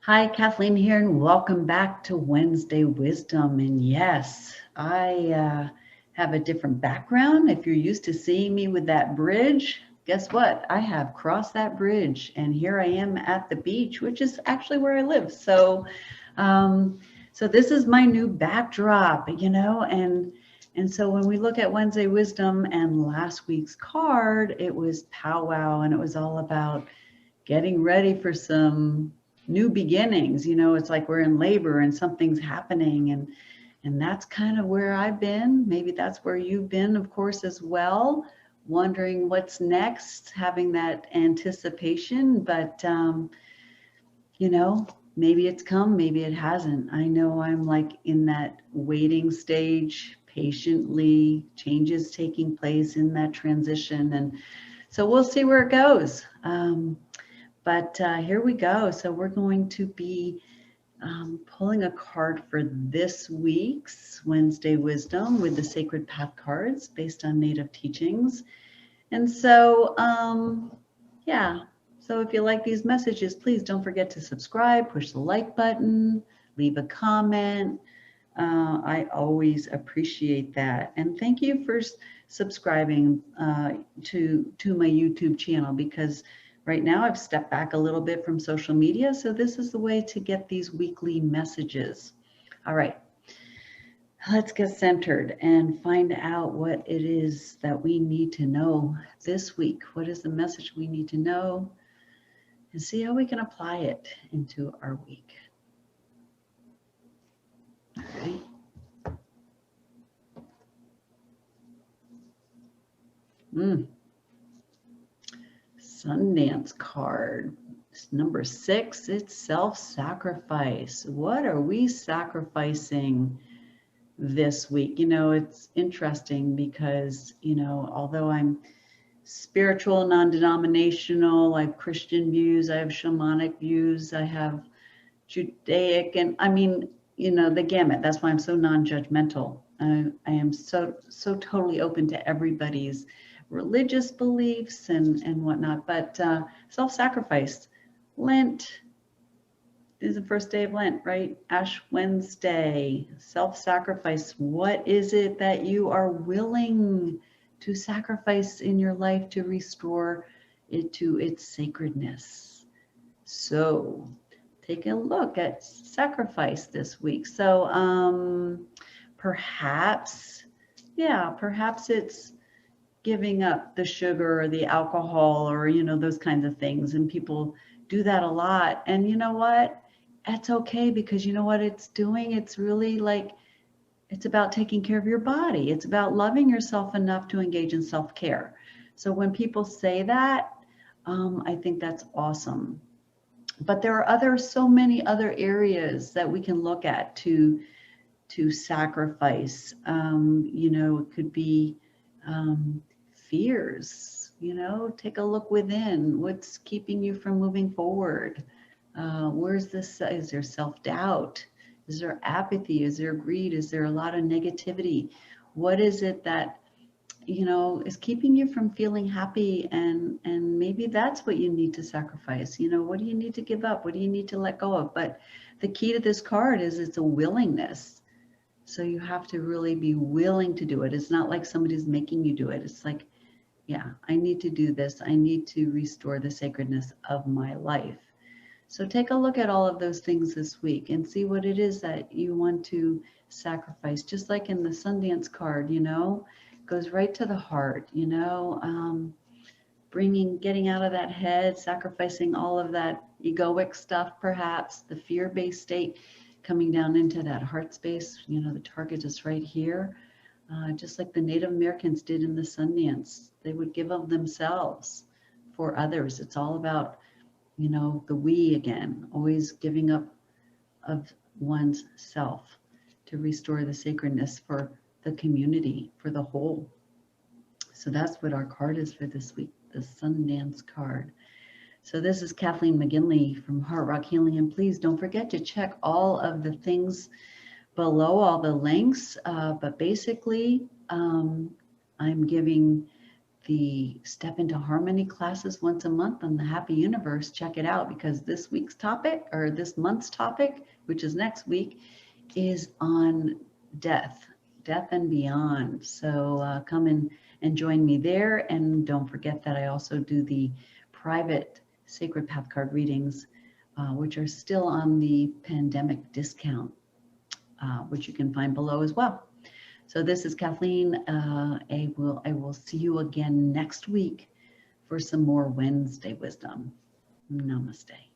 Hi, Kathleen here, and welcome back to Wednesday Wisdom. And yes, I have a different background. If you're used to seeing me with that bridge, guess what? I have crossed that bridge, and here I am at the beach, which is actually where I live. Um, so this is my new backdrop, and so when we look at Wednesday Wisdom and last week's card, it was powwow, and it was all about getting ready for some new beginnings. It's like we're in labor and something's happening, and that's kind of where I've been. Maybe that's where you've been, of course, as well, wondering what's next, having that anticipation. But you know maybe it's come, maybe it hasn't. I know I'm like in that waiting stage, patiently, changes taking place in that transition, and so we'll see where it goes. But here we go. So we're going to be pulling a card for this week's Wednesday Wisdom with the Sacred Path cards based on Native teachings. And so, yeah. So if you like these messages, please don't forget to subscribe, push the like button, leave a comment. I always appreciate that. And thank you for subscribing to my YouTube channel, because right now I've stepped back a little bit from social media. So this is the way to get these weekly messages. All right, let's get centered and find out what it is that we need to know this week. What is the message we need to know? And see how we can apply it into our week. All right. Sundance card. It's number 6. It's self-sacrifice. What are we sacrificing this week? It's interesting because, although I'm spiritual, non-denominational, I have Christian views, I have shamanic views, I have Judaic, and I mean, the gamut. That's why I'm so non-judgmental. I am so totally open to everybody's religious beliefs and whatnot. But self-sacrifice, Lent is the first day of Lent, right? Ash Wednesday, self-sacrifice. What is it that you are willing to sacrifice in your life to restore it to its sacredness? So take a look at sacrifice this week. So perhaps it's giving up the sugar or the alcohol or, those kinds of things. And people do that a lot. And you know what? That's okay, because you know what it's doing? It's really like, it's about taking care of your body. It's about loving yourself enough to engage in self-care. So when people say that, I think that's awesome. But there are so many other areas that we can look at to sacrifice. It could be fears. Take a look within. What's keeping you from moving forward? Where's this? Is there self-doubt? Is there apathy? Is there greed? Is there a lot of negativity? What is it that is keeping you from feeling happy? And maybe that's what you need to sacrifice. What do you need to give up? What do you need to let go of? But the key to this card is it's a willingness. So you have to really be willing to do it. It's not like somebody's making you do it. It's like, yeah, I need to do this. I need to restore the sacredness of my life. So take a look at all of those things this week and see what it is that you want to sacrifice. Just like in the Sundance card, goes right to the heart, getting out of that head, sacrificing all of that egoic stuff, perhaps the fear-based state, coming down into that heart space. The target is right here. Just like the Native Americans did in the Sundance, they would give of themselves for others. It's all about, the we again, always giving up of one's self to restore the sacredness for the community, for the whole. So that's what our card is for this week, the Sundance card. So this is Kathleen McGinley from Heart Rock Healing, and please don't forget to check all of the things below, all the links. But basically, I'm giving the Step into Harmony classes once a month on the Happy Universe. Check it out, because this week's topic, or this month's topic, which is next week, is on death and beyond. So come and join me there. And don't forget that I also do the private Sacred Path card readings, which are still on the pandemic discount, which you can find below as well. So this is Kathleen. I will see you again next week for some more Wednesday wisdom. Namaste.